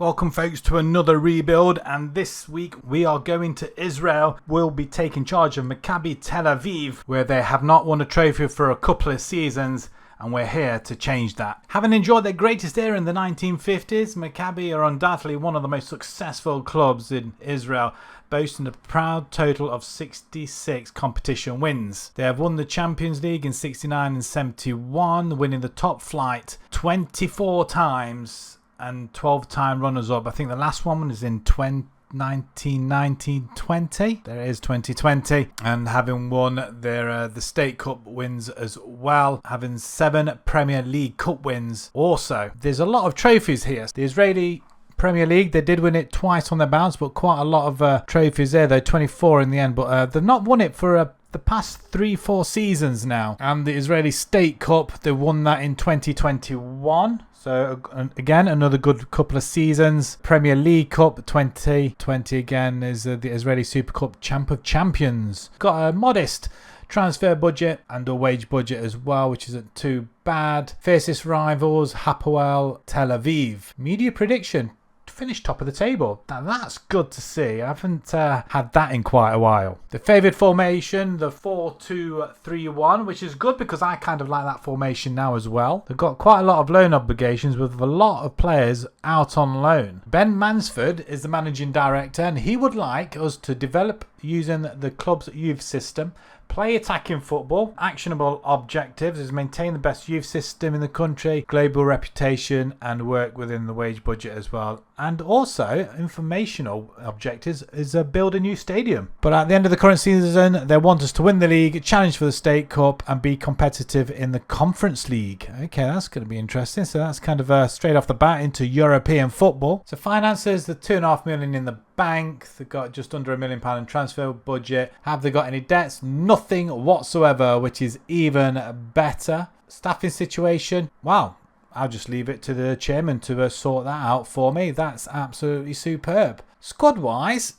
Welcome folks to another rebuild, and this week we are going to Israel. We'll be taking charge of MACCABI Tel-AVIV, where they have not won a trophy for a couple of seasons, and we're here to change that. Having enjoyed their greatest era in the 1950s, Maccabi are undoubtedly one of the most successful clubs in Israel, boasting a proud total of 66 competition wins. They have won the Champions League in 69 and 71, winning the top flight 24 times and 12-time runners-up. I think the last one was in 1920. There it is, 2020, and having won their the State Cup wins as well, having 7 Premier League Cup wins. Also, there's a lot of trophies here. The Israeli Premier League, they did win it twice on their bounce, but quite a lot of trophies there, though 24 in the end. But they've not won it for the past 3-4 seasons now. And the Israeli State Cup, they won that in 2021. So again, another good couple of seasons. Premier League Cup 2020 again is the Israeli Super Cup Champ of Champions. Got a modest transfer budget and a wage budget as well, which isn't too bad. Fiercest rivals, Hapoel Tel Aviv. Media prediction: finish top of the table. Now that's good to see. I haven't had that in quite a while. The favoured formation, the 4-2-3-1, which is good because I kind of like that formation now as well. They've got quite a lot of loan obligations with a lot of players out on loan. Ben Mansford is the managing director, and he would like us to develop using the club's youth system, play attacking football, actionable objectives is maintain the best youth system in the country, global reputation, and work within the wage budget as well. And also, informational objectives is build a new stadium. But at the end of the current season, they want us to win the league, challenge for the State Cup, and be competitive in the Conference League. Okay, that's going to be interesting. So that's kind of straight off the bat into European football. So finances, the $2.5 million in the bank. They've got just under £1 million in transfer budget. Have they got any debts? Nothing whatsoever, which is even better. Staffing situation, wow. I'll just leave it to the chairman to sort that out for me. That's absolutely superb. Squad-wise,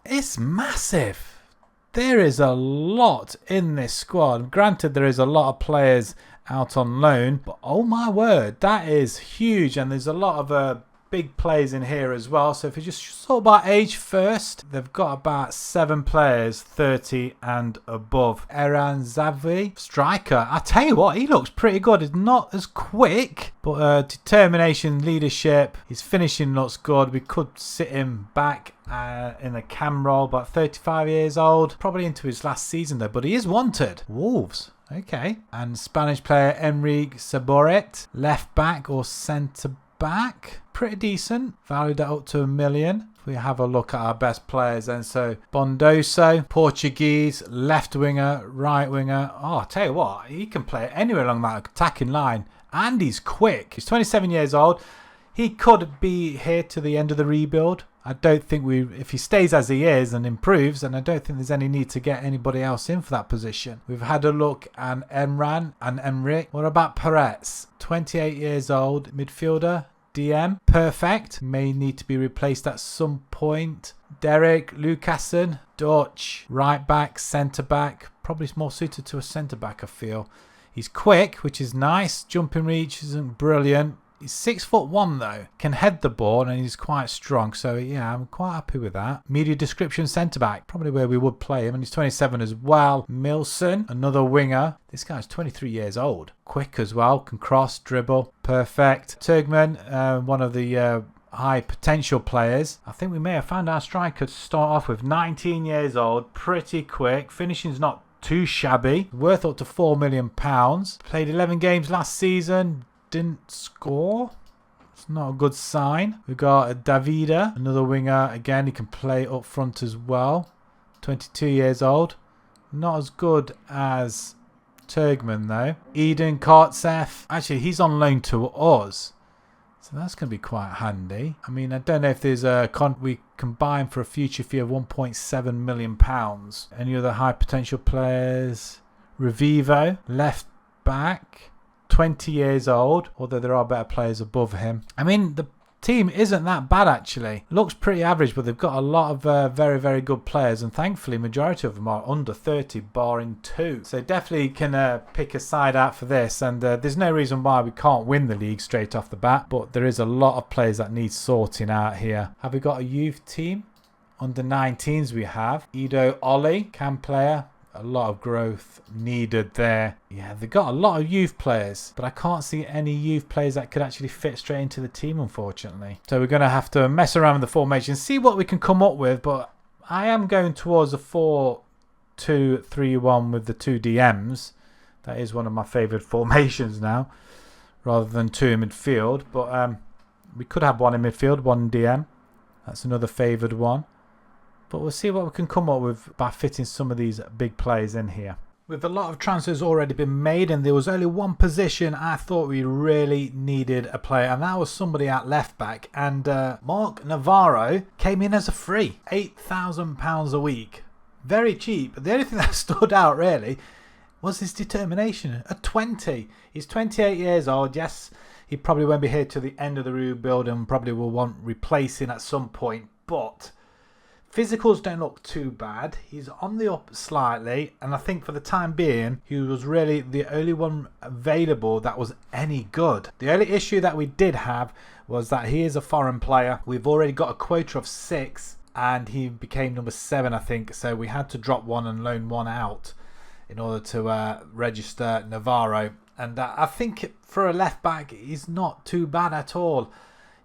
it's massive. There is a lot in this squad. Granted, there is a lot of players out on loan, but oh my word, that is huge. And there's a lot of big players in here as well. So if you just sort by age first, they've got about 7 players 30 and above. Eran Zavi, striker, I tell you what, he looks pretty good. He's not as quick, but determination, leadership, his finishing looks good. We could sit him back in a cam role, but 35 years old, probably into his last season though, but he is wanted. Wolves, okay. And Spanish player Enrique Saboret, left back or centre back, pretty decent, valued at up to $1 million. If we have a look at our best players then, so Bondoso, Portuguese, left winger, right winger. Oh, I'll tell you what, he can play anywhere along that attacking line, and he's quick. He's 27 years old. He could be here to the end of the rebuild. I don't think if he stays as he is and improves, then I don't think there's any need to get anybody else in for that position. We've had a look at Emran and Emric. What about Peretz? 28 years old, midfielder, DM, perfect. May need to be replaced at some point. Derek Lucassen, Dutch, right back, centre back. Probably more suited to a centre back, I feel. He's quick, which is nice. Jumping reach isn't brilliant. He's 6'1" though, can head the ball, and he's quite strong. So yeah, I'm quite happy with that. Media description, centre back, probably where we would play him, and he's 27 as well. Milson, another winger. This guy's 23 years old, quick as well, can cross, dribble, perfect. Turgman, one of the high potential players. I think we may have found our striker to start off with. 19 years old, pretty quick. Finishing's not too shabby. Worth up to £4 million. Played 11 games last season. Didn't score. It's not a good sign. We've got Davida, another winger. Again, he can play up front as well. 22 years old. Not as good as Turgman though. Eden Kartsev. Actually, he's on loan to us, so that's going to be quite handy. I mean, I don't know if there's we combine for a future fee of £1.7 million. Any other high potential players? Revivo, left back. 20 years old, although there are better players above him. I mean, the team isn't that bad actually. Looks pretty average, but they've got a lot of very, very good players, and thankfully majority of them are under 30, barring 2. So definitely can pick a side out for this, and there's no reason why we can't win the league straight off the bat, but there is a lot of players that need sorting out here. Have we got a youth team? Under 19s we have Ido Ollie, cam player. A lot of growth needed there. Yeah, they've got a lot of youth players, but I can't see any youth players that could actually fit straight into the team, unfortunately. So we're going to have to mess around with the formation, see what we can come up with, but I am going towards a 4-2-3-1 with the 2 DMs. That is one of my favoured formations now, rather than 2 in midfield. But we could have 1 in midfield, 1 DM. That's another favoured one. But we'll see what we can come up with by fitting some of these big players in here. With a lot of transfers already been made, and there was only one position I thought we really needed a player, and that was somebody at left back. And Mark Navarro came in as a free, £8,000 a week. Very cheap. The only thing that stood out really was his determination. At 20, he's 28 years old. Yes, he probably won't be here to the end of the rebuild and probably will want replacing at some point, but physicals don't look too bad. He's on the up slightly, and I think for the time being he was really the only one available that was any good. The only issue that we did have was that he is a foreign player. We've already got a quota of 6 and he became number 7, I think, so we had to drop 1 and loan 1 out in order to register Navarro. And I think for a left back he's not too bad at all.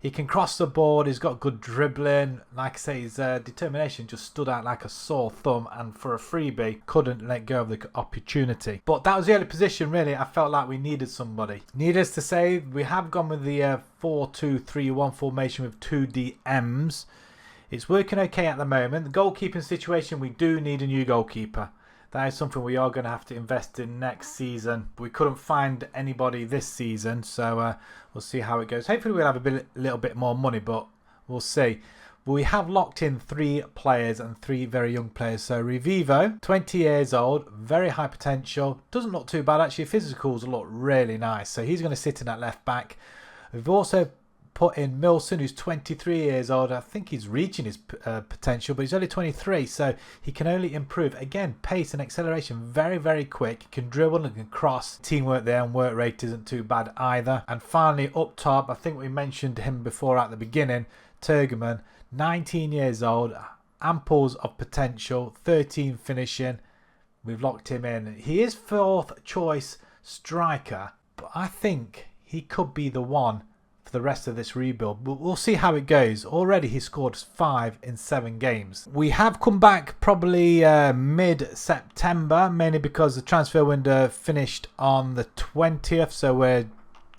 He can cross the board, he's got good dribbling. Like I say, his determination just stood out like a sore thumb, and for a freebie, couldn't let go of the opportunity. But that was the only position really I felt like we needed somebody. Needless to say, we have gone with the 4-2-3-1 formation with 2 DMs. It's working okay at the moment. The goalkeeping situation, we do need a new goalkeeper. That is something we are going to have to invest in next season. We couldn't find anybody this season, so we'll see how it goes. Hopefully we'll have a little bit more money, but we'll see. We have locked in 3 players and 3 very young players. So Revivo, 20 years old, very high potential. Doesn't look too bad actually. Physicals look really nice. So he's going to sit in at left back. We've also put in Milson, who's 23 years old. I think he's reaching his potential, but he's only 23, so he can only improve. Again, pace and acceleration, very, very quick. He can dribble and can cross. Teamwork there and work rate isn't too bad either. And finally, up top, I think we mentioned him before at the beginning, Turgeman, 19 years old, amples of potential, 13 finishing. We've locked him in. He is 4th choice striker, but I think he could be the one for the rest of this rebuild, but we'll see how it goes. Already he scored 5 in 7 games. We have come back probably mid-September, mainly because the transfer window finished on the 20th, so we're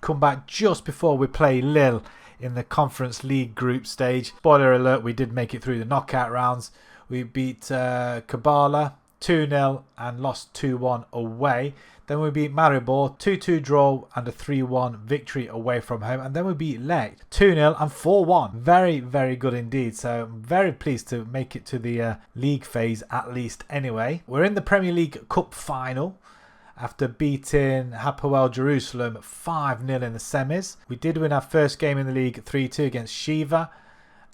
come back just before we play Lille in the Conference League group stage. Spoiler alert, we did make it through the knockout rounds. We beat Kabbalah 2-0 and lost 2-1 away. Then we beat Maribor 2-2 draw and a 3-1 victory away from home. And then we beat Lech 2-0 and 4-1. Very, very good indeed. So I'm very pleased to make it to the league phase at least anyway. We're in the Premier League Cup final after beating Hapoel Jerusalem 5-0 in the semis. We did win our first game in the league 3-2 against Shiva.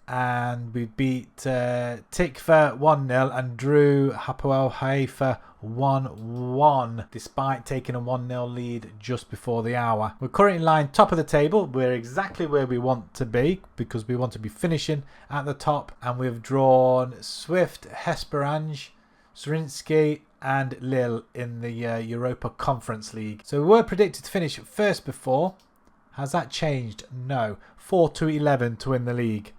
And we beat Tikva 1-0 and drew Hapoel Haifa 1-1 despite taking a 1-0 lead just before the hour. We're currently lying top of the table. We're exactly where we want to be because we want to be finishing at the top, and we've drawn Swift, Hesperange, Zrinski and Lille in the Europa Conference League. So we were predicted to finish first before. Has that changed? No. 4-11 to win the league.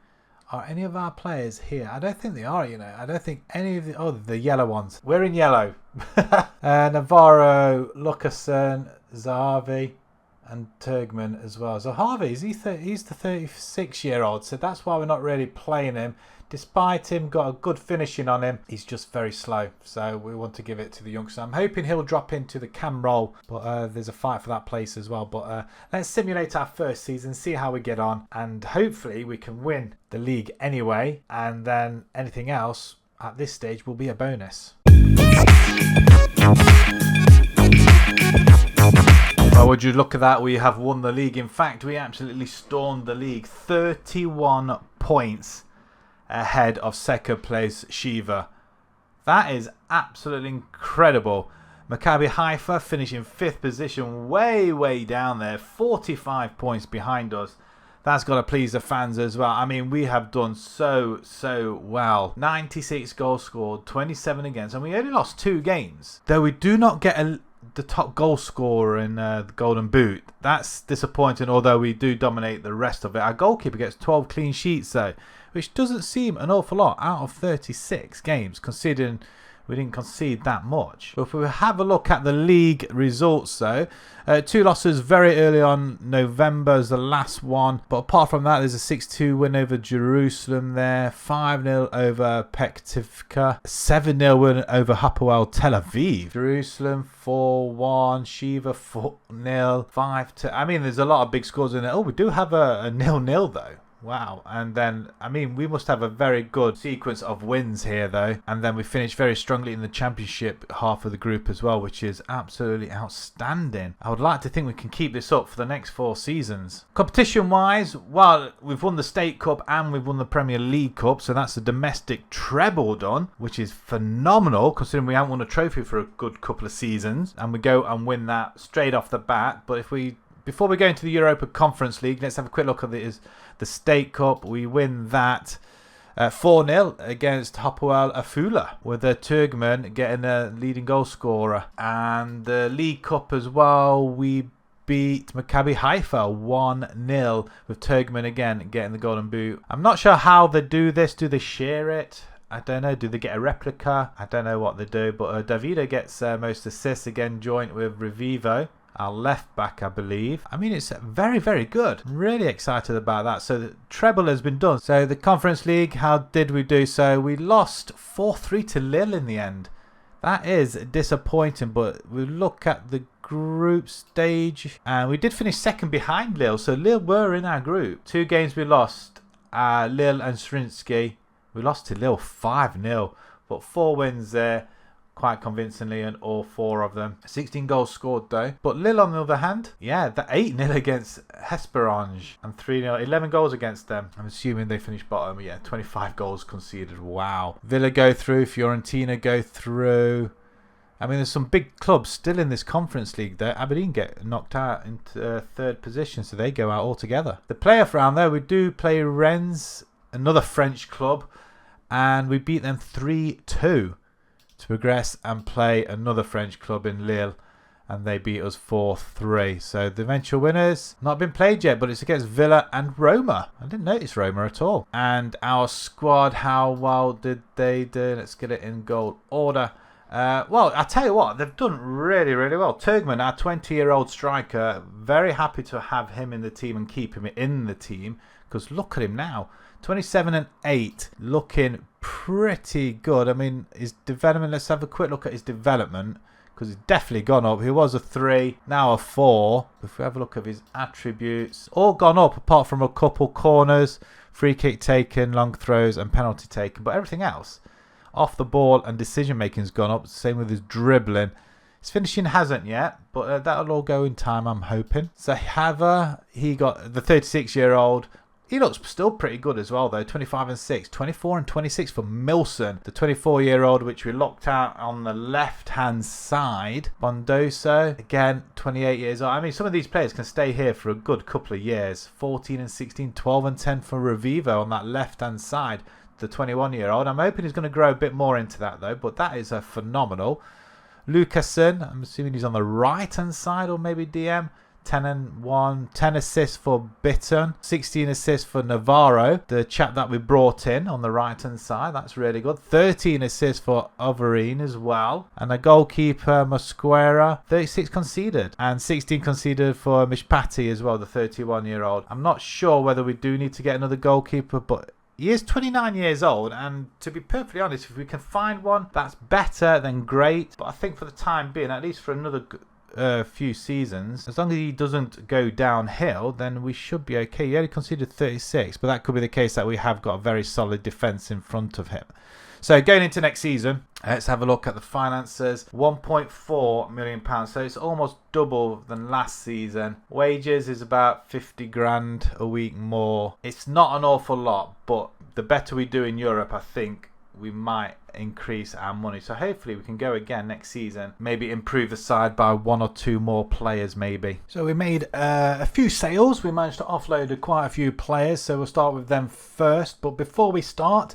Are any of our players here? I don't think they are, you know. I don't think any of the... Oh, the yellow ones. We're in yellow. Navarro, Lucasen, Zahavi and Turgman as well. Zahavi, he's the 36-year-old, so that's why we're not really playing him. Despite him got a good finishing on him, he's just very slow, so we want to give it to the youngster. I'm hoping he'll drop into the cam role, but there's a fight for that place as well. But let's simulate our first season, see how we get on, and hopefully we can win the league anyway, and then anything else at this stage will be a bonus. Well, would you look at that? We have won the league. In fact, we absolutely stormed the league. 31 points ahead of second place Shiva. That is absolutely incredible. Maccabi Haifa finishing 5th position, way down there. 45 points behind us. That's got to please the fans as well. I mean, we have done so well. 96 goals scored, 27 against, and we only lost 2 games. Though we do not get the top goal scorer in the Golden Boot. That's disappointing, although we do dominate the rest of it. Our goalkeeper gets 12 clean sheets though, which doesn't seem an awful lot out of 36 games, considering we didn't concede that much. But if we have a look at the league results though, 2 losses very early on. November is the last one. But apart from that, there's a 6-2 win over Jerusalem there. 5-0 over Pektivka. 7-0 win over Hapoel Tel-Aviv. Jerusalem 4-1. Shiva 4-0. 5-2. I mean, there's a lot of big scores in there. Oh, we do have a 0-0 though. Wow. And then, I mean, we must have a very good sequence of wins here though. And then we finished very strongly in the championship half of the group as well, which is absolutely outstanding. I would like to think we can keep this up for the next 4 seasons. Competition wise, well, we've won the State Cup and we've won the Premier League Cup. So that's a domestic treble done, which is phenomenal considering we haven't won a trophy for a good couple of seasons. And we go and win that straight off the bat. But before we go into the Europa Conference League, let's have a quick look at the State Cup. We win that 4-0 against Hapoel Afula, with a Turkmen getting a leading goal scorer. And the League Cup as well, we beat Maccabi Haifa 1-0, with Turkmen again getting the golden boot. I'm not sure how they do this. Do they share it? I don't know. Do they get a replica? I don't know what they do. But Davida gets most assists, again joint with Revivo, our left back, I believe. I mean, it's very good. I'm really excited about that. So the treble has been done. So the Conference League, how did we do? So we lost 4-3 to Lille in the end. That is disappointing, but we look at the group stage and we did finish second behind Lille. So Lille were in our group. 2 games we lost, Lille and Srinsky. We lost to Lille 5-0, but 4 wins there. Quite convincingly, and all 4 of them. 16 goals scored though. But Lille on the other hand, yeah, the 8-0 against Hesperange and 3-0, 11 goals against them. I'm assuming they finished bottom. Yeah, 25 goals conceded. Wow. Villa go through, Fiorentina go through. I mean, there's some big clubs still in this Conference League there. Aberdeen get knocked out into 3rd position, so they go out altogether. The playoff round though, we do play Rennes, another French club, and we beat them 3-2. To progress and play another French club in Lille, and they beat us 4-3. So the eventual winners not been played yet, but it's against Villa and Roma. I didn't notice Roma at all. And our squad, how well did they do? Let's get it in goal order. Well, I tell you what, they've done really well. Turkmen, our 20-year-old striker, very happy to have him in the team and keep him in the team, because look at him now. 27 and 8, looking pretty good. I mean, his development, let's have a quick look at his development, because he's definitely gone up. He was a 3, now a 4. If we have a look at his attributes, all gone up apart from a couple corners, free kick taken, long throws and penalty taken. But everything else, off the ball and decision making has gone up. Same with his dribbling. His finishing hasn't yet, but that'll all go in time, I'm hoping. So he got the 36-year-old. He looks still pretty good as well though. 25 and 6, 24 and 26 for Milson. The 24-year-old, which we locked out on the left-hand side. Bondoso, again, 28 years old. I mean, some of these players can stay here for a good couple of years. 14 and 16, 12 and 10 for Revivo on that left-hand side. The 21-year-old. I'm hoping he's going to grow a bit more into that though, but that is a phenomenal. Lucasen, I'm assuming he's on the right-hand side or maybe DM. 10 and 1, 10 assists for Bitton, 16 assists for Navarro, the chap that we brought in on the right hand side. That's really good. 13 assists for Overeen as well, and a goalkeeper Mosquera, 36 conceded, and 16 conceded for Mishpati as well, the 31-year-old. I'm not sure whether we do need to get another goalkeeper, but he is 29 years old, and to be perfectly honest, if we can find one that's better, then great. But I think for the time being, at least for another few seasons, as long as he doesn't go downhill, then we should be okay. He only conceded 36, but that could be the case that we have got a very solid defence in front of him. So going into next season, let's have a look at the finances. £1.4 million, so it's almost double than last season. Wages is about 50 grand a week more. It's not an awful lot, but the better we do in Europe, I think we might increase our money. So hopefully we can go again next season, maybe improve the side by 1 or 2 more players maybe. So we made a few sales. We managed to offload quite a few players, so we'll start with them first. But before we start,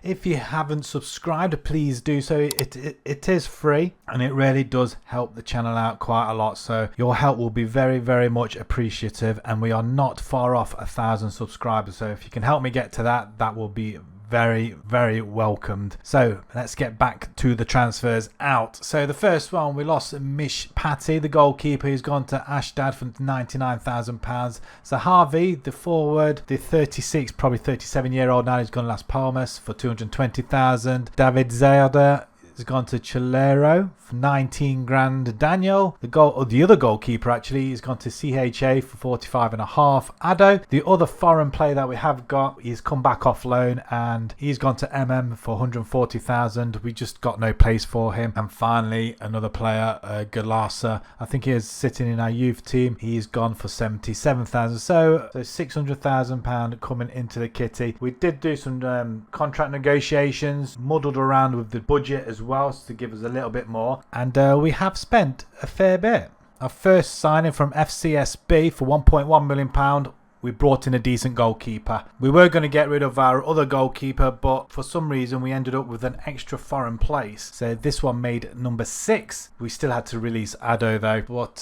if you haven't subscribed, please do so. It is free and it really does help the channel out quite a lot. So your help will be very, very much appreciative, and we are not far off 1,000 subscribers. So if you can help me get to that, that will be very, very welcomed. So let's get back to the transfers out. So the first one, we lost MACCABI, the goalkeeper, who's gone to Ashdod for £99,000. So Harvey, the forward, the 36, probably 37-year-old now, he's gone to Las Palmas for £220,000. David Zerda has gone to Chilero for 19 grand. Daniel, the other goalkeeper actually, has gone to CHA for 45.5. Ado, the other foreign player that we have got, he's come back off loan and he's gone to MM for 140,000. We just got no place for him. And finally, another player, Galasa, I think he is sitting in our youth team. He's gone for 77,000. So £600,000 coming into the kitty. We did do some contract negotiations, muddled around with the budget as well to give us a little bit more, and we have spent a fair bit. Our first signing from FCSB for £1.1 million. We brought in a decent goalkeeper. We were going to get rid of our other goalkeeper, but for some reason we ended up with an extra foreign place. So this one made number 6. We still had to release Ado though. But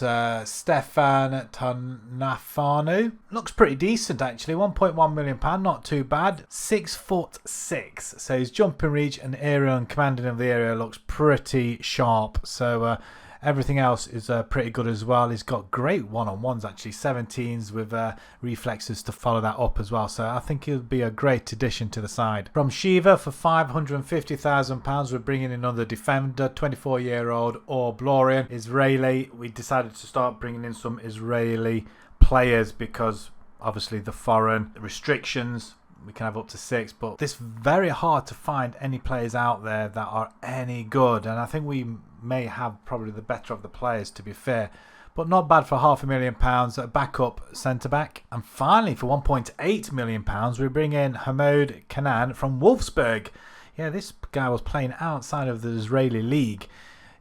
Stefan Tanafanu looks pretty decent actually. £1.1 million, not too bad. 6'6". So his jumping reach and area and commanding of the area looks pretty sharp. So everything else is pretty good as well. He's got great one-on-ones actually, 17s with reflexes to follow that up as well. So I think he'll be a great addition to the side. From Shiva for £550,000, we're bringing in another defender, 24-year-old Orblorian, Israeli. We decided to start bringing in some Israeli players because obviously the foreign restrictions. We can have up to 6, but it's very hard to find any players out there that are any good, and I think we may have probably the better of the players, to be fair, but not bad for £500,000 at backup centre back. And finally, for £1.8 million, we bring in Hamoud Kanan from Wolfsburg. Yeah, this guy was playing outside of the Israeli league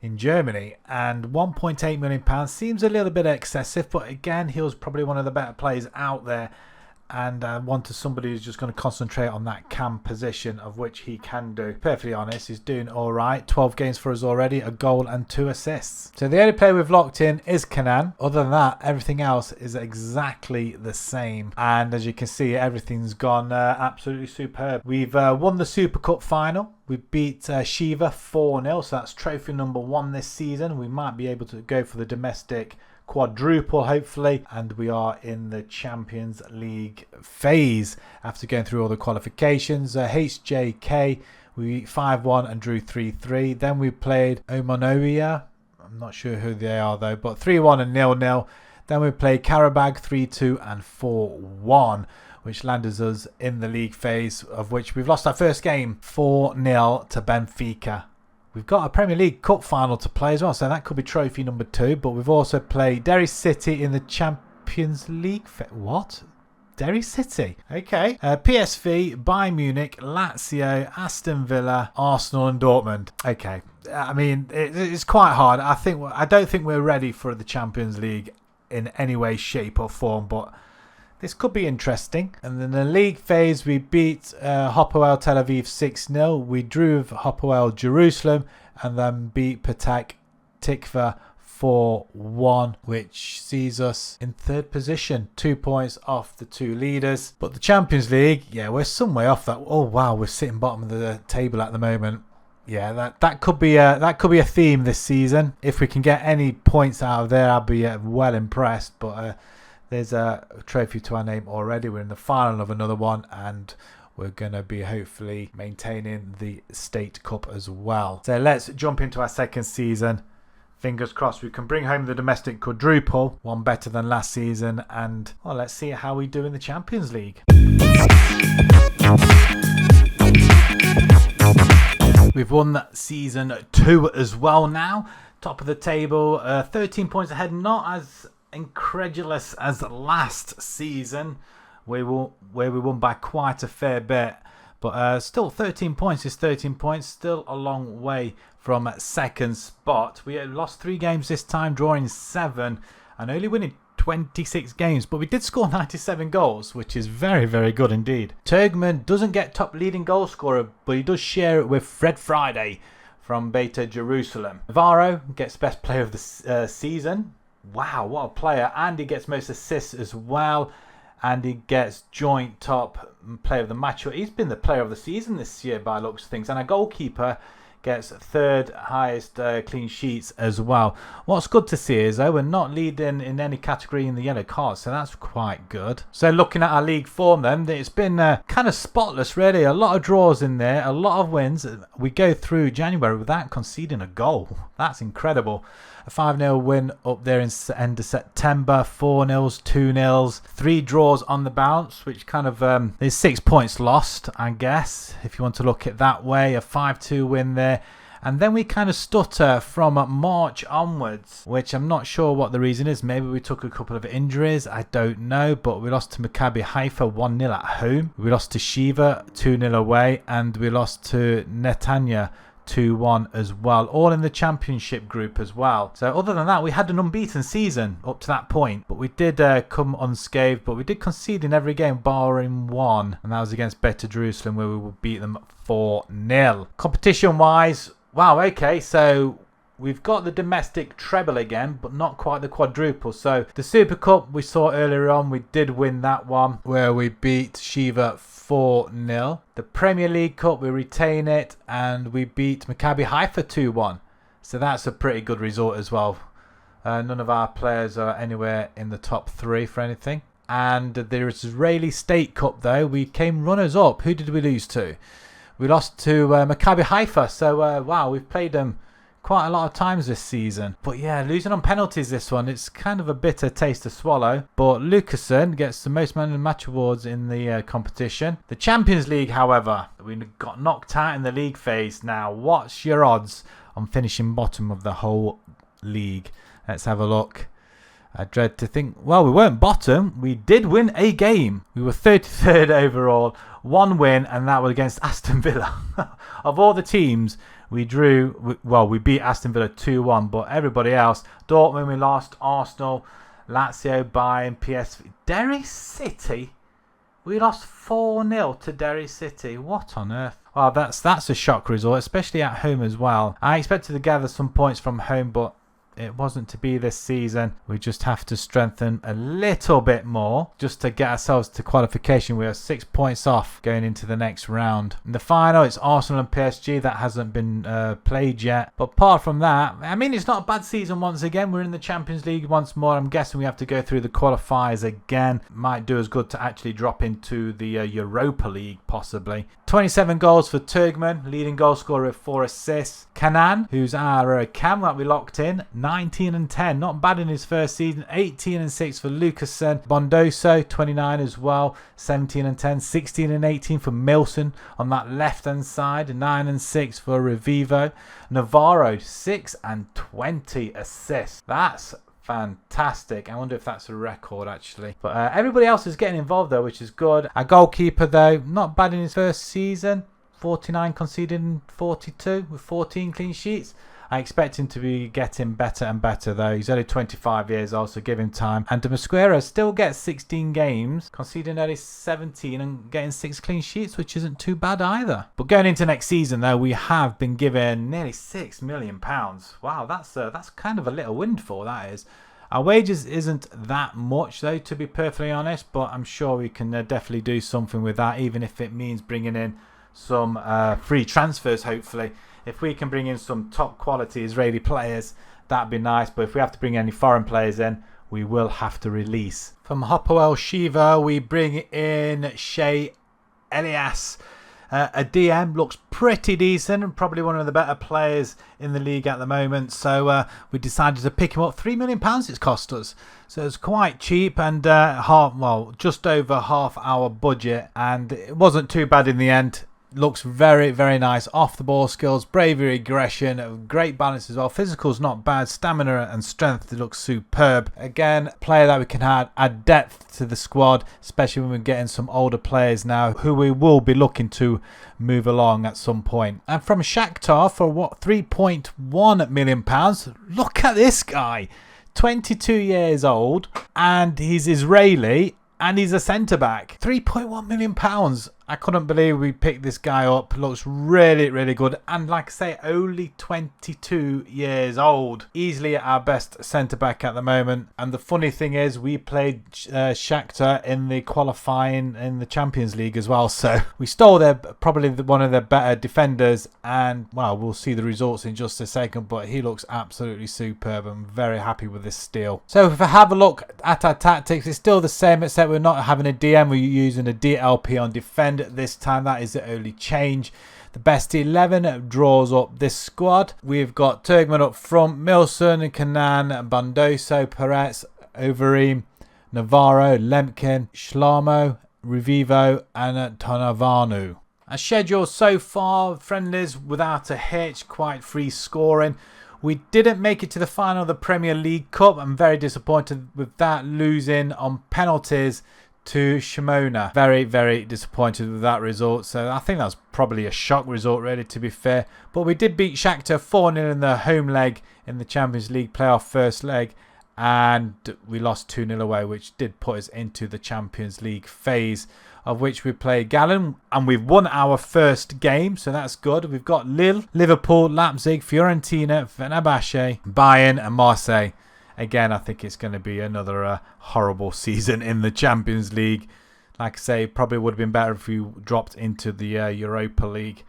in Germany, and £1.8 million seems a little bit excessive, but again, he was probably one of the better players out there. And I wanted somebody who's just going to concentrate on that cam position, of which he can do. Perfectly honest, he's doing all right. 12 games for us already, a goal and 2 assists. So the only player we've locked in is Kanan. Other than that, everything else is exactly the same. And as you can see, everything's gone absolutely superb. We've won the Super Cup final. We beat Shiva 4-0, so that's trophy number 1 this season. We might be able to go for the domestic quadruple hopefully, and we are in the Champions League phase after going through all the qualifications. HJK, we 5-1 and drew 3-3. Then we played Omonovia, I'm not sure who they are though, but 3-1 and 0-0. Then we played Karabag 3-2 and 4-1, which landed us in the league phase, of which we've lost our first game 4-0 to Benfica. We've got a Premier League Cup final to play as well, so that could be trophy number 2. But we've also played Derry City in the Champions League. What? Derry City? Okay. PSV, Bayern Munich, Lazio, Aston Villa, Arsenal and Dortmund. Okay. I mean, it's quite hard. I don't think we're ready for the Champions League in any way, shape or form, but this could be interesting. And then the league phase, we beat Hapoel Tel-Aviv 6-0. We drew Hapoel Jerusalem and then beat Petach Tikva 4-1, which sees us in 3rd position, 2 points off the 2 leaders. But the Champions League, yeah, we're some way off that. Oh wow, we're sitting bottom of the table at the moment. Yeah, that could be a theme this season. If we can get any points out of there, I'll be well impressed. But there's a trophy to our name already. We're in the final of another one, and we're going to be hopefully maintaining the State Cup as well. So let's jump into our second season. Fingers crossed we can bring home the domestic quadruple, one better than last season, and well, let's see how we do in the Champions League. won season 2 as well now. Top of the table, 13 points ahead. Not as incredulous as last season, where we won by quite a fair bit. But still, 13 points is 13 points. Still a long way from second spot. We lost 3 games this time, drawing 7 and only winning 26 games. But we did score 97 goals, which is very, very good indeed. Turgman doesn't get top leading goal scorer, but he does share it with Fred Friday from Beta Jerusalem. Navarro gets best player of the season. Wow, what a player. And he gets most assists as well. And he gets joint top player of the match. He's been the player of the season this year by looks of things. And a goalkeeper gets 3rd highest clean sheets as well. What's good to see is, though, we're not leading in any category in the yellow card, so that's quite good. So looking at our league form then, it's been kind of spotless really. A lot of draws in there, a lot of wins. We go through January without conceding a goal. That's incredible. A 5-0 win up there in end of September, 4-0s, 2-0s, 3 draws on the bounce, which kind of there's 6 points lost, I guess, if you want to look at it that way. A 5-2 win there. And then we kind of stutter from March onwards, which I'm not sure what the reason is. Maybe we took a couple of injuries, I don't know. But we lost to Maccabi Haifa 1-0 at home. We lost to Shiva 2-0 away. And we lost to Netanya 2-1 as well, all in the championship group as well. So other than that, we had an unbeaten season up to that point, but we did come unscathed. But we did concede in every game barring one, and that was against Beta Jerusalem, where we would beat them 4-0. Competition wise, wow, okay, so we've got the domestic treble again, but not quite the quadruple. So the Super Cup we saw earlier on, we did win that one, where we beat Shiva 4-0. The Premier League Cup, we retain it, and we beat Maccabi Haifa 2-1. So that's a pretty good result as well. None of our players are anywhere in the top 3 for anything. And the Israeli State Cup, though, we came runners up. Who did we lose to? We lost to Maccabi Haifa. So, wow, we've played them quite a lot of times this season. But yeah, losing on penalties this one, it's kind of a bitter taste to swallow. But Lucasen gets the most man of the match awards in the competition. The Champions League, however, we got knocked out in the league phase. Now, what's your odds on finishing bottom of the whole league? Let's have a look. I dread to think, well, we weren't bottom. We did win a game. We were 33rd overall. 1 win, and that was against Aston Villa. Of all the teams, we drew, well, we beat Aston Villa 2-1, but everybody else, Dortmund, we lost, Arsenal, Lazio, Bayern, PSV. Derry City, we lost 4-0 to Derry City. What on earth? Well, that's a shock result, especially at home as well. I expected to gather some points from home, but it wasn't to be this season. We just have to strengthen a little bit more just to get ourselves to qualification. We are 6 points off going into the next round. In the final, it's Arsenal and PSG. That hasn't been played yet. But apart from that, I mean, it's not a bad season once again. We're in the Champions League once more. I'm guessing we have to go through the qualifiers again. Might do us good to actually drop into the Europa League, possibly. 27 goals for Turgman, leading goal scorer with 4 assists. Kanan, who's our cam that we locked in, 19 and 10, not bad in his first season. 18 and 6 for Lucasen. Bondoso, 29 as well, 17 and 10. 16 and 18 for Milson on that left hand side. 9 and 6 for Revivo. Navarro, 6 and 20 assists. That's fantastic. I wonder if that's a record actually. But everybody else is getting involved though, which is good. Our goalkeeper though, not bad in his first season. 49 conceded in 42 with 14 clean sheets. I expect him to be getting better and better though. He's only 25 years old, so give him time. And Damasquera still gets 16 games, conceding only 17 and getting 6 clean sheets, which isn't too bad either. But going into next season though, we have been given nearly £6 million. Wow, that's kind of a little windfall, that is. Our wages isn't that much though, to be perfectly honest, but I'm sure we can definitely do something with that, even if it means bringing in some free transfers, hopefully. If we can bring in some top quality Israeli players, that'd be nice. But if we have to bring any foreign players in, we will have to release. From Hapoel Shiva, we bring in Shea Elias. A DM, looks pretty decent and probably one of the better players in the league at the moment. So we decided to pick him up. £3 million it's cost us. So it's quite cheap and just over half our budget. And it wasn't too bad in the end. Looks very, very nice. Off the ball skills, bravery, aggression, great balance as well. Physical's not bad. Stamina and strength looks superb. Again, player that we can add depth to the squad, especially when we're getting some older players now who we will be looking to move along at some point. And from Shakhtar for what, £3.1 million. Look at this guy. 22 years old and he's Israeli and he's a centre-back. £3.1 million. I couldn't believe we picked this guy up. Looks really, really good. And like I say, only 22 years old. Easily our best centre-back at the moment. And the funny thing is, we played Shakhtar in the qualifying in the Champions League as well. So we stole probably one of their better defenders. And, well, we'll see the results in just a second. But he looks absolutely superb. I'm very happy with this steal. So if I have a look at our tactics, it's still the same, except we're not having a DM. We're using a DLP on defend this time. That is the only change. The best 11 draws up this squad. We've got Turkmen up front, Milson, Kanan, Bandoso, Perez, Overeem, Navarro, Lemkin, Shlamo, Revivo and Tonavanu. Our schedule so far, friendlies without a hitch, quite free scoring. We didn't make it to the final of the Premier League Cup. I'm very disappointed with that, losing on penalties to Shimona. Very, very disappointed with that result. So I think that's probably a shock result, really, to be fair. But we did beat Shakhtar 4-0 in the home leg in the Champions League playoff first leg. And we lost 2-0 away, which did put us into the Champions League phase, of which we played Gallen. And we've won our first game, so that's good. We've got Lille, Liverpool, Leipzig, Fiorentina, Fenerbahce, Bayern and Marseille. Again, I think it's going to be another horrible season in the Champions League. Like I say, probably would have been better if we dropped into the Europa League.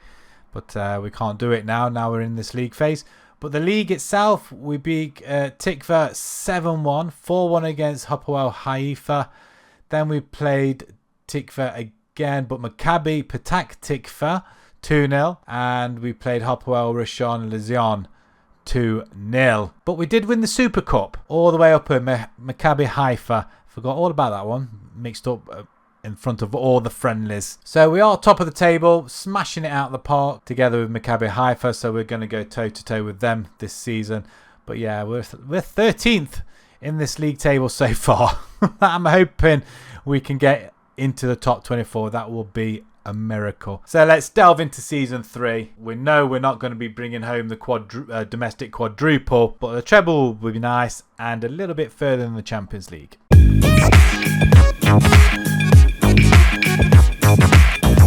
But we can't do it now. Now we're in this league phase. But the league itself, we beat Tikva 7-1, 4-1 against Hapoel Haifa. Then we played Tikva again, but Maccabi Petach Tikva 2-0. And we played Hapoel Rishon Lezion 2-0. But we did win the Super Cup all the way up at Maccabi Haifa. Forgot all about that one. Mixed up in front of all the friendlies. So we are top of the table, smashing it out of the park together with Maccabi Haifa. So we're going to go toe-to-toe with them this season. But yeah, we're 13th in this league table so far. I'm hoping we can get into the top 24. That will be a miracle. So let's delve into season 3. We know we're not going to be bringing home the domestic quadruple, but the treble will be nice and a little bit further than the Champions League.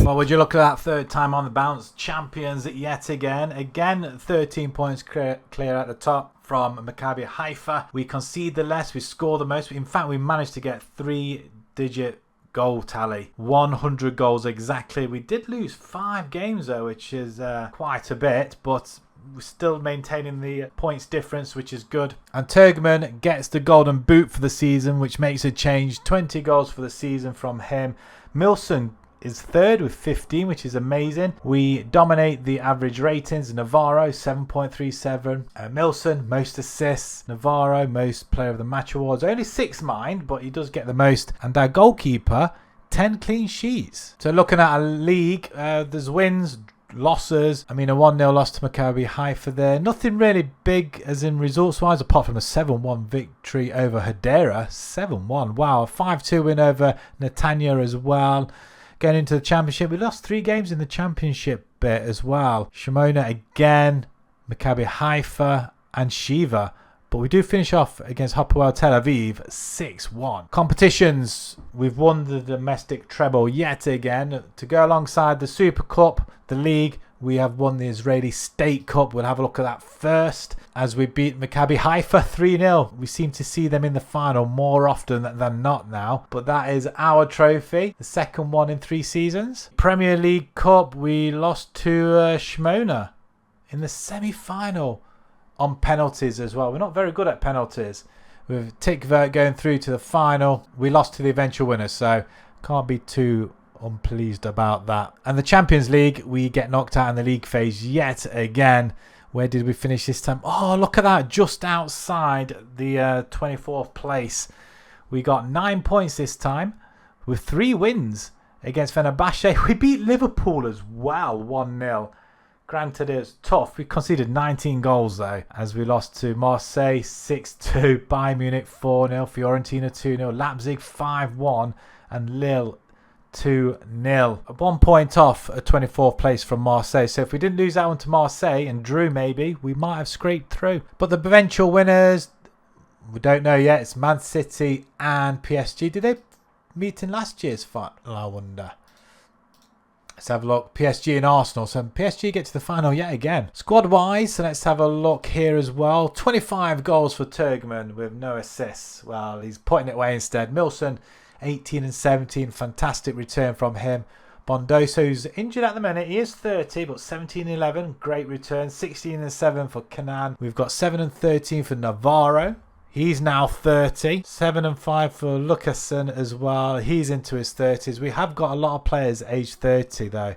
Well, would you look at that, third time on the bounce, champions yet again. Again, 13 points clear at the top from Maccabi Haifa. We concede the less, we score the most. In fact, we managed to get 3-digit goal tally, 100 goals exactly. We did lose 5 games though, which is quite a bit, but we're still maintaining the points difference, which is good. And Turkmen gets the golden boot for the season, which makes a change. 20 goals for the season from him. Milson is third with 15, which is amazing. We dominate the average ratings. Navarro 7.37. Milson most assists. Navarro most player of the match awards. Only 6 mind, but he does get the most. And our goalkeeper 10 clean sheets. So looking at a league, there's wins, losses. I mean, a 1-0 loss to Maccabi Haifa there. Nothing really big as in results wise, apart from a 7-1 victory over Hadera. 7-1. Wow. A 5-2 win over Netanya as well. Going into the championship, we lost 3 games in the championship bit as well. Shimona again, Maccabi Haifa and Shiva. But we do finish off against Hapoel Tel-Aviv 6-1. Competitions, we've won the domestic treble yet again. To go alongside the Super Cup, the league, we have won the Israeli State Cup. We'll have a look at that first as we beat Maccabi Haifa 3-0. We seem to see them in the final more often than not now. But that is our trophy, the second one in 3 seasons. Premier League Cup, we lost to Shimona in the semi-final on penalties as well. We're not very good at penalties. With Tikva going through to the final, we lost to the eventual winner, so can't be too unpleased about that. And the Champions League, we get knocked out in the league phase yet again. Where did we finish this time? Oh, look at that, just outside the 24th place. We got 9 points this time with 3 wins against Fenerbahce. We beat Liverpool as well, 1-0. Granted, it was tough. We conceded 19 goals, though, as we lost to Marseille 6-2, Bayern Munich 4-0, Fiorentina 2-0, Leipzig 5-1, and Lille 2-0. 1 point off a 24th place from Marseille. So if we didn't lose that one to Marseille and drew maybe, we might have scraped through. But the eventual winners, we don't know yet. It's Man City and PSG. Did they meet in last year's final? I wonder. Let's have a look. PSG and Arsenal. So PSG get to the final yet again. Squad-wise, so let's have a look here as well. 25 goals for Turgman with no assists. Well, he's putting it away instead. Milson, 18 and 17. Fantastic return from him. Bondoso, who's injured at the minute. He is 30, but 17 and 11. Great return. 16 and 7 for Kenan. We've got 7 and 13 for Navarro. He's now 30. 7 and 5 for Lucasen as well. He's into his 30s. We have got a lot of players aged 30 though,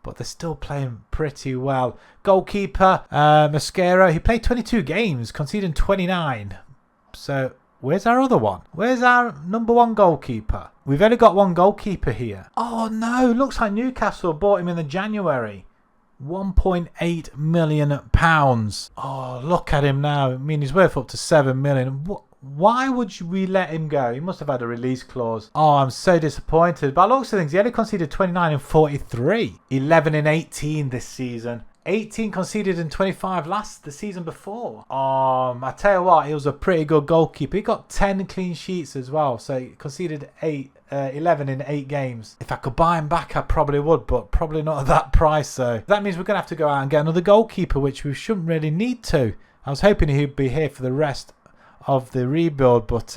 but they're still playing pretty well. Goalkeeper, Mosquera. He played 22 games, conceding 29. So where's our other one? Where's our number one goalkeeper? We've only got one goalkeeper here. Oh no, looks like Newcastle bought him in the January. £1.8 million. Oh, look at him now. I mean, he's worth up to 7 million. Why would we let him go? He must have had a release clause. Oh, I'm so disappointed. By looks of things, he only conceded 29 and 43. 11 and 18 this season. 18 conceded and 25 the season before. I tell you what, he was a pretty good goalkeeper. He got 10 clean sheets as well. So he conceded 11 in 8 games. If I could buy him back, I probably would, but probably not at that price. So that means we're going to have to go out and get another goalkeeper, which we shouldn't really need to. I was hoping he'd be here for the rest of the rebuild, but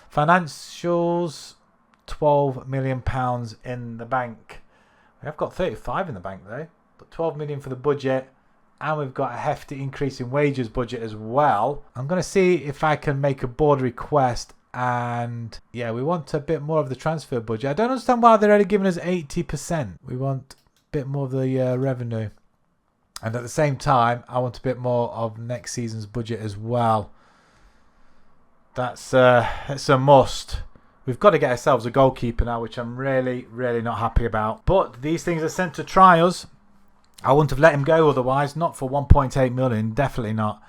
financials, £12 million in the bank. We have got 35 in the bank though. 12 million for the budget, and we've got a hefty increase in wages budget as well. I'm going to see if I can make a board request, and yeah, we want a bit more of the transfer budget. I don't understand why they're only giving us 80%. We want a bit more of the revenue, and at the same time I want a bit more of next season's budget as well. That's a must. We've got to get ourselves a goalkeeper now, which I'm really not happy about, but these things are sent to try us. I wouldn't have let him go otherwise, not for 1.8 million, definitely not.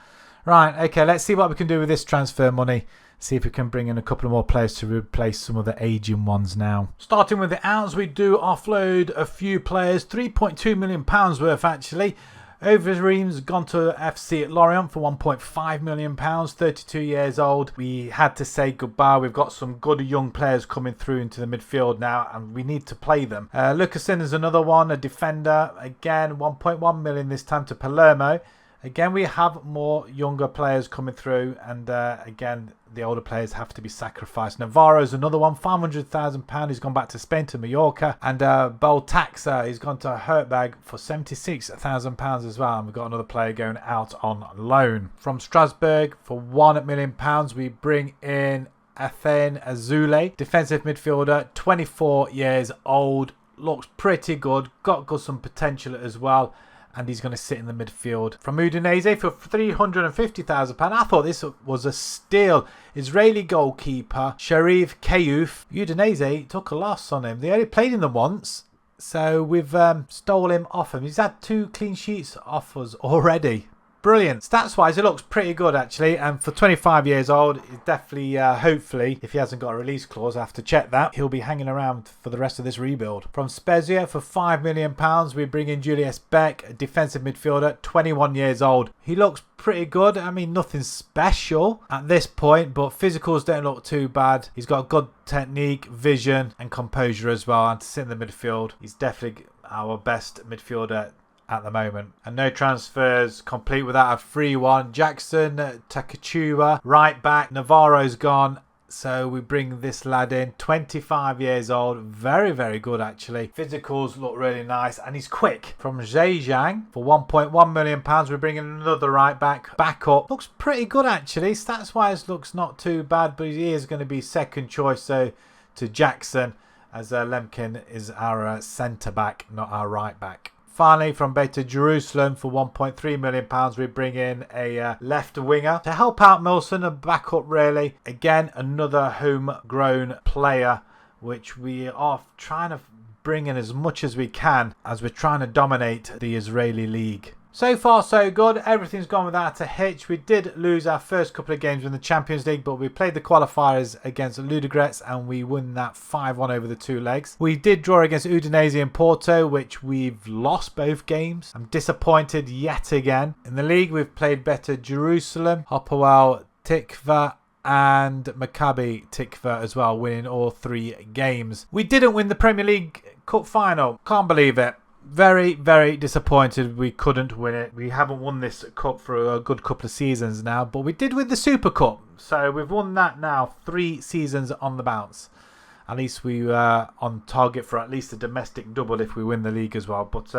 Right, okay, let's see what we can do with this transfer money. See if we can bring in a couple of more players to replace some of the aging ones now. Starting with the outs, we do offload a few players, £3.2 million worth actually. Overeem's gone to FC at Lorient for £1.5 million, 32 years old. We had to say goodbye. We've got some good young players coming through into the midfield now, and we need to play them. Lucasen is another one, a defender. Again, £1.1 million this time to Palermo. Again, we have more younger players coming through, and again, the older players have to be sacrificed. Navarro's another one, £500,000. He's gone back to Spain, to Mallorca. And Boltaxa, he's gone to Hertberg for £76,000 as well. And we've got another player going out on loan. From Strasbourg, for £1 million, we bring in Athene Azule, defensive midfielder, 24 years old. Looks pretty good, got some potential as well. And he's going to sit in the midfield. From Udinese for £350,000. I thought this was a steal. Israeli goalkeeper Sharif Kayouf. Udinese took a loss on him. They only played him once, so we've stole him off him. He's had 2 clean sheets off us already. Brilliant. Stats wise, it looks pretty good actually, and for 25 years old, he's definitely, hopefully, if he hasn't got a release clause, I have to check that, he'll be hanging around for the rest of this rebuild. From Spezia for £5 million, we bring in Julius Beck, a defensive midfielder, 21 years old. He looks pretty good. I mean, nothing special at this point, but physicals don't look too bad. He's got good technique, vision, and composure as well, and to sit in the midfield, he's definitely our best midfielder at the moment. And no transfers complete without a free one. Jackson Takachua, right back. Navarro's gone, so we bring this lad in, 25 years old, very good actually. Physicals look really nice, and he's quick. From Zhejiang for £1.1 million, we bring in another right back. Up looks pretty good actually. Stats wise looks not too bad, but he is going to be second choice so to Jackson, as Lemkin is our centre back, not our right back. Finally, from Beta Jerusalem for £1.3 million, we bring in a left winger to help out Milson, a backup really. Again, another homegrown player, which we are trying to bring in as much as we can as we're trying to dominate the Israeli league. So far so good, everything's gone without a hitch. We did lose our first couple of games in the Champions League, but we played the qualifiers against Ludogorets and we won that 5-1 over the 2 legs. We did draw against Udinese and Porto, which we've lost both games. I'm disappointed yet again. In the league we've played better Jerusalem, Hapoel Tikva and Maccabi Tikva as well, winning all 3 games. We didn't win the Premier League Cup final, can't believe it. Very, very disappointed we couldn't win it. We haven't won this cup for a good couple of seasons now, but we did win the Super Cup. So we've won that now 3 seasons on the bounce. At least we are on target for at least a domestic double if we win the league as well. But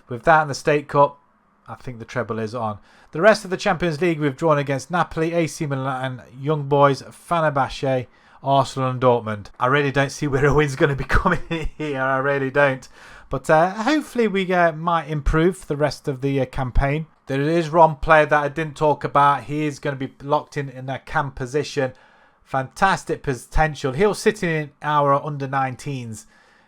with that and the State Cup, I think the treble is on. The rest of the Champions League we've drawn against Napoli, AC Milan, Young Boys, Fenerbahce, Arsenal and Dortmund. I really don't see where a win's going to be coming here. I really don't. But hopefully we might improve for the rest of the campaign. There is one player that I didn't talk about. He is going to be locked in a cam position. Fantastic potential. He'll sit in our under-19s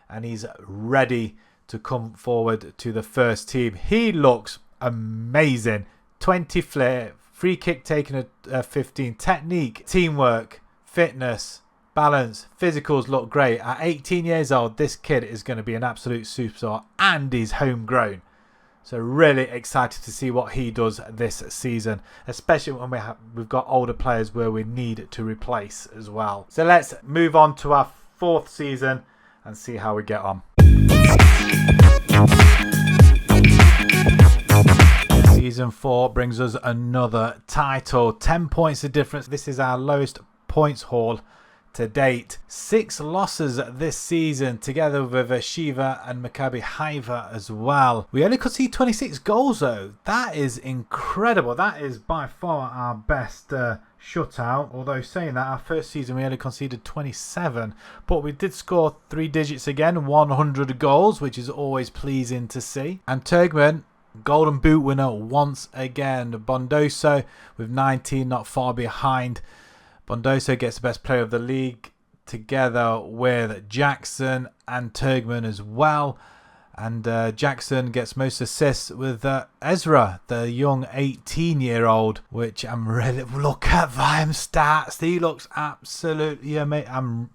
and he's ready to come forward to the first team. He looks amazing. 20 flair, free kick taken at 15, technique, teamwork, fitness, balance, physicals look great. At 18 years old, this kid is going to be an absolute superstar and he's homegrown. So really excited to see what he does this season, especially when we've got older players where we need to replace as well. So let's move on to our 4th season and see how we get on. Season 4 brings us another title. 10 points of difference. This is our lowest points haul to date. 6 losses this season, together with Shiva and Maccabi Haifa as well. We only conceded 26 goals though. That is incredible. That is by far our best shutout. Although saying that, our first season we only conceded 27, but we did score 3 digits again, 100 goals, which is always pleasing to see. And Turkmen, Golden Boot winner once again. Bondoso with 19, not far behind. Bondoso gets the best player of the league together with Jackson and Turkmen as well. And Jackson gets most assists with Ezra, the young 18-year-old, which I'm really... Look at them stats. He looks absolutely amazing.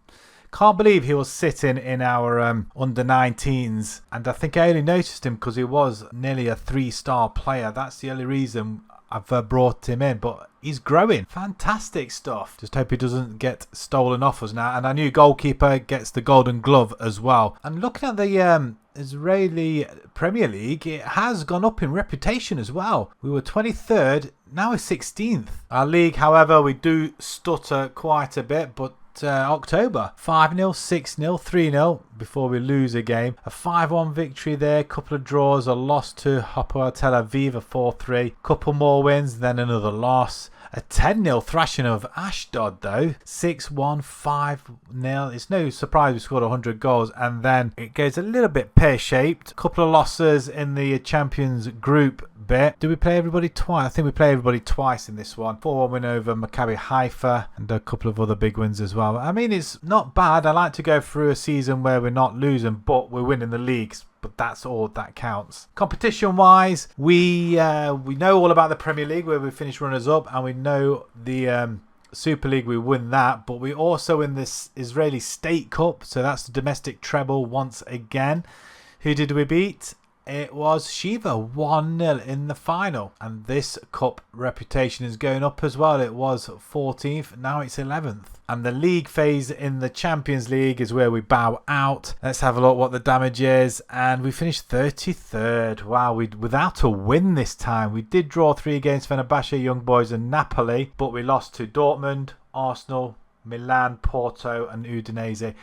Can't believe he was sitting in our under-19s. And I think I only noticed him because he was nearly a 3-star player. That's the only reason I've brought him in, but he's growing. Fantastic stuff. Just hope he doesn't get stolen off us now. And our new goalkeeper gets the Golden Glove as well. And looking at the Israeli Premier League, it has gone up in reputation as well. We were 23rd, now we're 16th. Our league, however, we do stutter quite a bit, but October 5-0, 6-0, 3-0 before we lose a game. A 5-1 victory there, couple of draws, a loss to Hapoel Tel-Aviv, a 4-3, couple more wins, then another loss. A 10-0 thrashing of Ashdod though, 6-1, 5-0. It's no surprise we scored 100 goals, and then it goes a little bit pear-shaped. Couple of losses in the Champions Group bit. Do we play everybody twice? I think we play everybody twice in this one. 4-1 win over Maccabi Haifa and a couple of other big wins as well. I mean, it's not bad. I like to go through a season where we're not losing, but we're winning the leagues. But that's all that counts. Competition-wise, we know all about the Premier League where we finished runners-up, and we know the Super League, we win that. But we also win this Israeli State Cup, so that's the domestic treble once again. Who did we beat? It was Shiva, 1-0 in the final. And this cup reputation is going up as well. It was 14th, now it's 11th. And the league phase in the Champions League is where we bow out. Let's have a look what the damage is. And we finished 33rd. Wow, without a win this time. We did draw 3 against Fenerbahce, Young Boys and Napoli. But we lost to Dortmund, Arsenal, Milan, Porto and Udinese.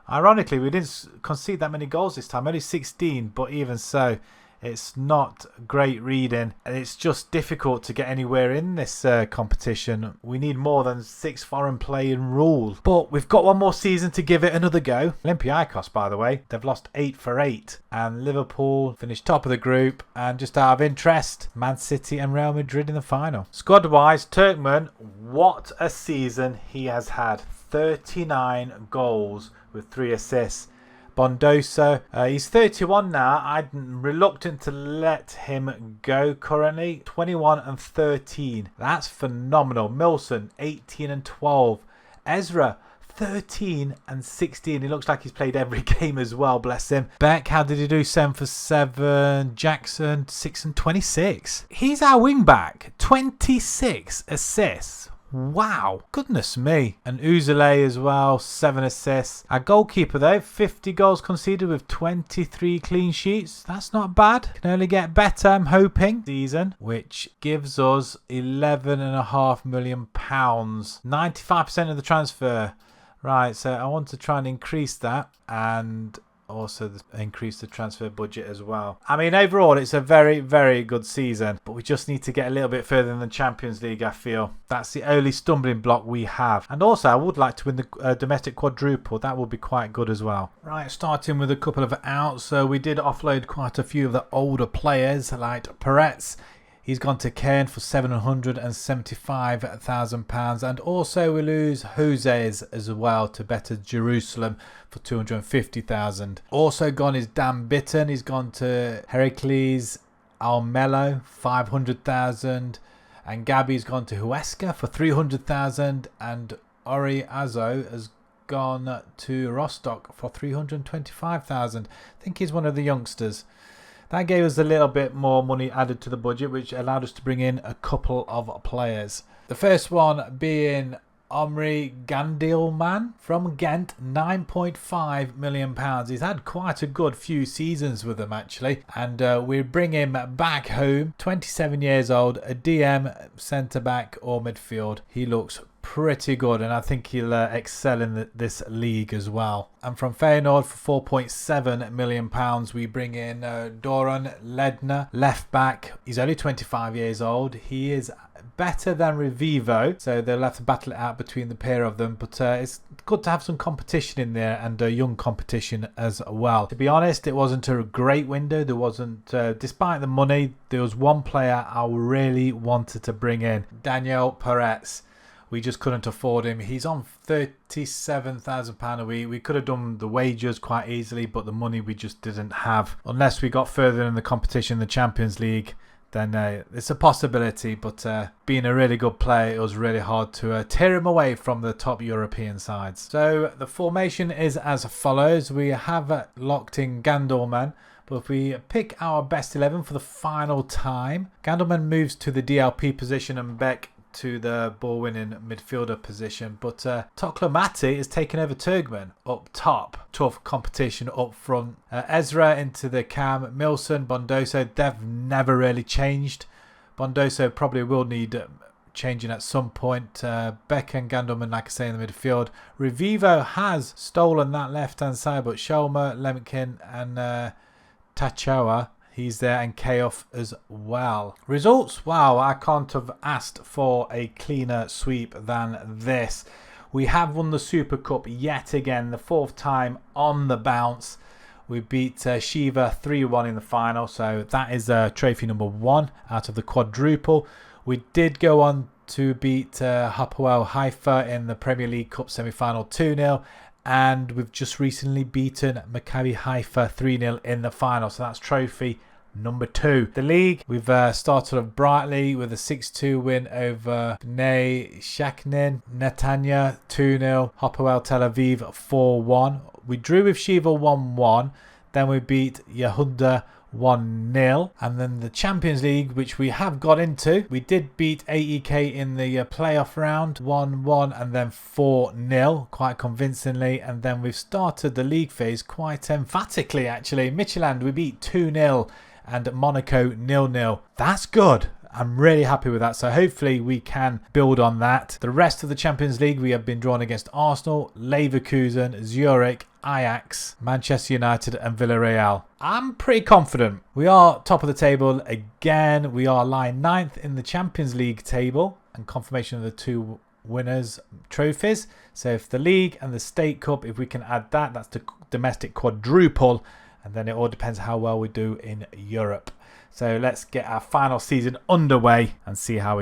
Ironically, we didn't concede that many goals this time, only 16, but even so, it's not great reading. It's just difficult to get anywhere in this competition. We need more than 6 foreign playing rule. But we've got one more season to give it another go. Olympiacos, by the way, they've lost 8 for 8. And Liverpool finished top of the group. And just out of interest, Man City and Real Madrid in the final. Squad-wise, Turkmen, what a season he has had. 39 goals with 3 assists. Bondoso. He's 31 now. I'm reluctant to let him go currently. 21 and 13. That's phenomenal. Milson, 18 and 12. Ezra, 13 and 16. He looks like he's played every game as well, bless him. Beck, how did he do? 7 for 7. Jackson, 6 and 26. He's our wing back. 26 assists. Wow, goodness me. And Uzele as well, 7 assists. Our goalkeeper though, 50 goals conceded with 23 clean sheets. That's not bad. Can only get better, I'm hoping. Season, which gives us £11.5 million. 95% of the transfer. Right, so I want to try and increase that and also increase the transfer budget as well. I mean, overall, it's a very, very good season, but we just need to get a little bit further in the Champions League, I feel. That's the only stumbling block we have. And also, I would like to win the domestic quadruple. That would be quite good as well. Right, starting with a couple of outs. So we did offload quite a few of the older players, like Peretz. He's gone to Cairn for £775,000. And also we lose Jose's as well to Better Jerusalem for £250,000. Also gone is Dan Bitton. He's gone to Heracles Almelo, £500,000. And Gabby's gone to Huesca for £300,000. And Ori Azo has gone to Rostock for £325,000. I think he's one of the youngsters. That gave us a little bit more money added to the budget, which allowed us to bring in a couple of players. The first one being Omri Gandielman from Ghent, £9.5 million. He's had quite a good few seasons with them actually, and we bring him back home. 27 years old, a DM, centre back or midfield. He looks pretty good, and I think he'll excel in this league as well. And from Feyenoord for £4.7 million, we bring in Doran Ledner, left back. He's only 25 years old. He is better than Revivo, so they'll have to battle it out between the pair of them, but it's good to have some competition in there, and young competition as well. To be honest, it wasn't a great window. There wasn't, despite the money, there was one player I really wanted to bring in, Daniel Peretz. We just couldn't afford him. He's on £37,000 a week. We could have done the wages quite easily, but the money we just didn't have. Unless we got further in the competition, the Champions League, then it's a possibility. But being a really good player, it was really hard to tear him away from the top European sides. So the formation is as follows. We have locked in Gandelman. But if we pick our best 11 for the final time, Gandelman moves to the DLP position and Beck to the ball-winning midfielder position, but Toklamati is taking over Turgman up top. Tough competition up front. Ezra into the cam. Milson, Bondoso, they've never really changed. Bondoso probably will need changing at some point. Beck and Gandelman, like I say, in the midfield. Revivo has stolen that left-hand side, but Sholma, Lemkin and Tachoa, he's there, and Kayoff as well. Results, wow, I can't have asked for a cleaner sweep than this. We have won the Super Cup yet again, the fourth time on the bounce. We beat Shiva 3-1 in the final, so that is trophy number 1 out of the quadruple. We did go on to beat Hapoel Haifa in the Premier League Cup semi-final 2-0. And we've just recently beaten Maccabi Haifa 3-0 in the final. So that's trophy number 2. The league, we've started off brightly with a 6-2 win over Bnei Shaknin. Netanya 2-0. Hapoel Tel-Aviv 4-1. We drew with Shiva 1-1. Then we beat Yehuda 1-0. And then the Champions League, which we have got into, we did beat AEK in the playoff round 1-1 and then 4-0 quite convincingly. And then we've started the league phase quite emphatically actually. Midtjylland we beat 2-0 and Monaco 0-0. That's good. I'm really happy with that, so hopefully we can build on that. The rest of the Champions League, we have been drawn against Arsenal, Leverkusen, Zurich, Ajax, Manchester United and Villarreal. I'm pretty confident. We are top of the table again. We are lying 9th in the Champions League table, and confirmation of the 2 winners' trophies. So if the league and the State Cup, if we can add that, that's the domestic quadruple, and then it all depends how well we do in Europe. So let's get our final season underway and see how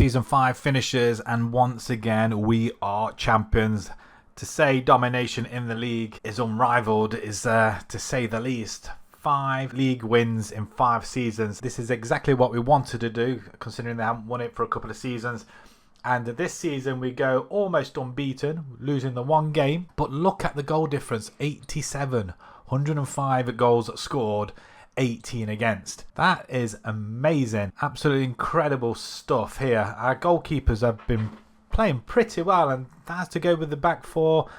Season 5 finishes, and once again we are champions. To say domination in the league is unrivaled is to say the least. 5 league wins in 5 seasons. This is exactly what we wanted to do, considering they haven't won it for a couple of seasons. And this season we go almost unbeaten, losing the one game. But look at the goal difference, 87. 105 goals scored, 18 against. That is amazing. Absolutely incredible stuff here. Our goalkeepers have been playing pretty well, and that has to go with the back four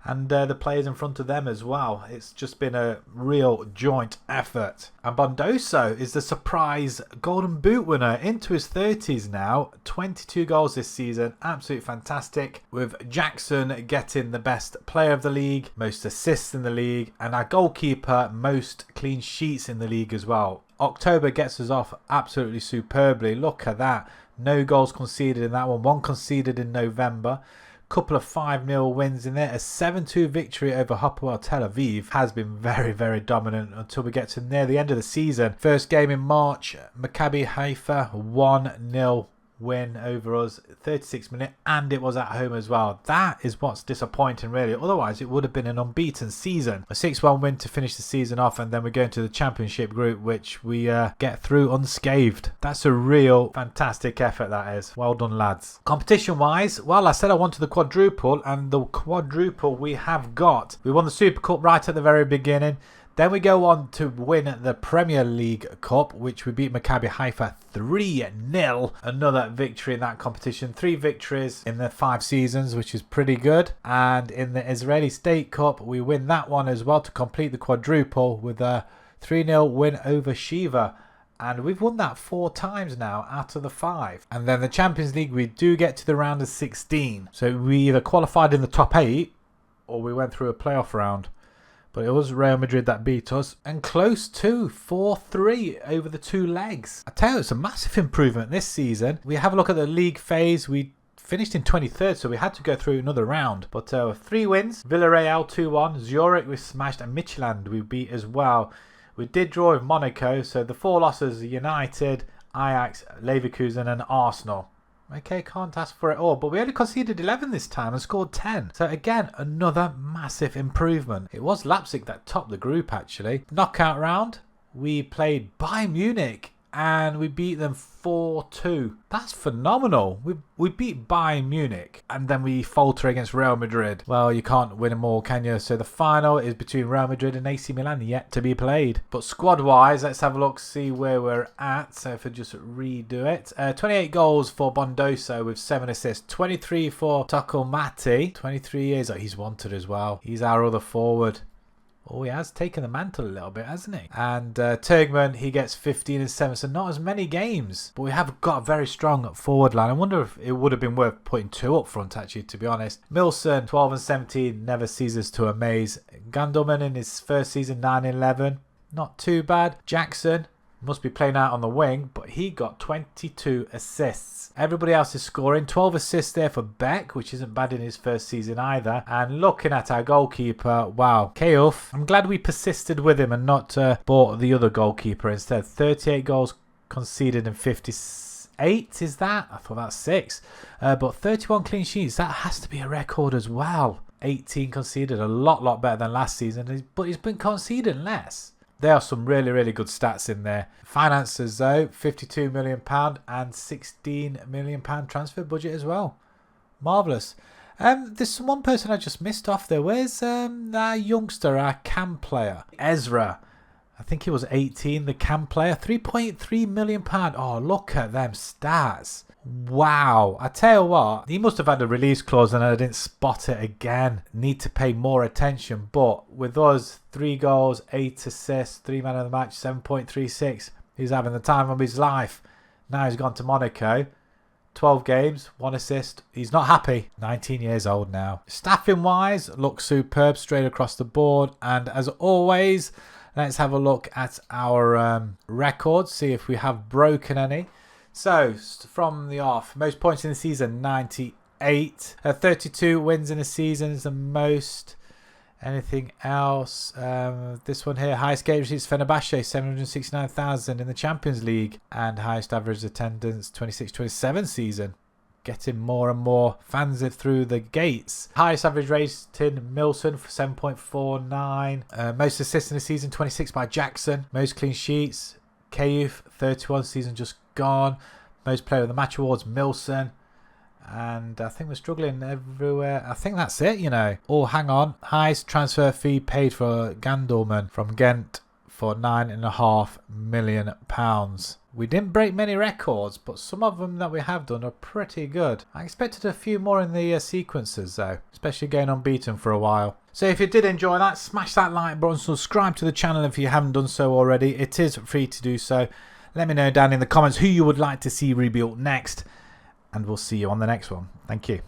and the players in front of them as well. It's just been a real joint effort. And Bondoso is the surprise Golden Boot winner, into his 30s now. 22 goals this season, absolutely fantastic. With Jackson getting the best player of the league, most assists in the league, and our goalkeeper most clean sheets in the league as well. October gets us off absolutely superbly. Look at that. No goals conceded in that one. One conceded in November. Couple of 5-0 wins in there. A 7-2 victory over MACCABI Tel-AVIV has been very, very dominant until we get to near the end of the season. First game in March, Maccabi Haifa 1-0 win over us, 36 minutes, and it was at home as well. That is what's disappointing, really. Otherwise it would have been an unbeaten season. A 6-1 win to finish the season off, and then we go into the championship group, which we get through unscathed. That's a real fantastic effort, that is. Well done, lads. Competition wise, well, I said I wanted the quadruple, and the quadruple we have got. We won the Super Cup right at the very beginning. Then we go on to win the Premier League Cup, which we beat Maccabi Haifa 3-0. Another victory in that competition. 3 victories in the 5 seasons, which is pretty good. And in the Israeli State Cup, we win that one as well to complete the quadruple with a 3-0 win over Shiva. And we've won that 4 times now out of the 5. And then the Champions League, we do get to the round of 16. So we either qualified in the top 8 or we went through a playoff round. But it was Real Madrid that beat us, and close to 4-3 over the 2 legs. I tell you, it's a massive improvement this season. We have a look at the league phase. We finished in 23rd, so we had to go through another round. But 3 wins, Villarreal 2-1, Zurich we smashed, and Midtjylland we beat as well. We did draw with Monaco, so the 4 losses are United, Ajax, Leverkusen and Arsenal. Okay, can't ask for it all, but we only conceded 11 this time and scored 10. So again, another massive improvement. It was Leipzig that topped the group, actually. Knockout round, we played Bayern Munich and we beat them 4-2. That's phenomenal. We beat Bayern Munich and then we falter against Real Madrid. Well, you can't win them all, can you? So the final is between Real Madrid and AC Milan, yet to be played. But squad-wise, let's have a look, see where we're at. So if I just redo it. 28 goals for Bondoso with 7 assists. 23 for Tokomati. 23 years. Oh, he's wanted as well. He's our other forward. Oh, he has taken the mantle a little bit, hasn't he? And Turgman, he gets 15 and 7, so not as many games. But we have got a very strong forward line. I wonder if it would have been worth putting 2 up front, actually, to be honest. Milson, 12 and 17, never ceases to amaze. Gandelman in his first season, 9 and 11. Not too bad. Jackson must be playing out on the wing, but he got 22 assists. Everybody else is scoring. 12 assists there for Beck, which isn't bad in his first season either. And looking at our goalkeeper, wow, Keough. I'm glad we persisted with him and not bought the other goalkeeper instead. 38 goals conceded in 58, is that? I thought that's 6. But 31 clean sheets, that has to be a record as well. 18 conceded, a lot better than last season, but he's been conceding less. There are some really, really good stats in there. Finances, though, £52 million and £16 million transfer budget as well. Marvellous. There's one person I just missed off there. Where's our youngster, our cam player? Ezra. I think he was 18, the cam player. £3.3 million. Oh, look at them stats. Wow. I tell you what, he must have had a release clause and I didn't spot it again. Need to pay more attention. But with us, 3 goals, 8 assists, 3 man of the match, 7.36. He's having the time of his life. Now he's gone to Monaco. 12 games, 1 assist. He's not happy. 19 years old now. Staffing wise, looks superb straight across the board. And as always, let's have a look at our records. See if we have broken any. So, from the off, most points in the season, 98. 32 wins in the season is the most. Anything else? This one here, highest game receipts, Fenerbahce, 769,000 in the Champions League. And highest average attendance, 26-27 season. getting more and more fans through the gates. Highest average rating, Milson for 7.49. Most assists in the season, 26 by Jackson. Most clean sheets, Kayuf, 31, season just gone. Most player of the match awards, Milson. And I think we're struggling everywhere. I think that's it, you know. Oh, hang on. Highest transfer fee paid for Gandelman from Ghent for £9.5 million. We didn't break many records, but some of them that we have done are pretty good. I expected a few more in the sequences though, especially going unbeaten for a while. So if you did enjoy that, smash that like button, subscribe to the channel if you haven't done so already. It is free to do so. Let me know down in the comments who you would like to see rebuilt next. And we'll see you on the next one. Thank you.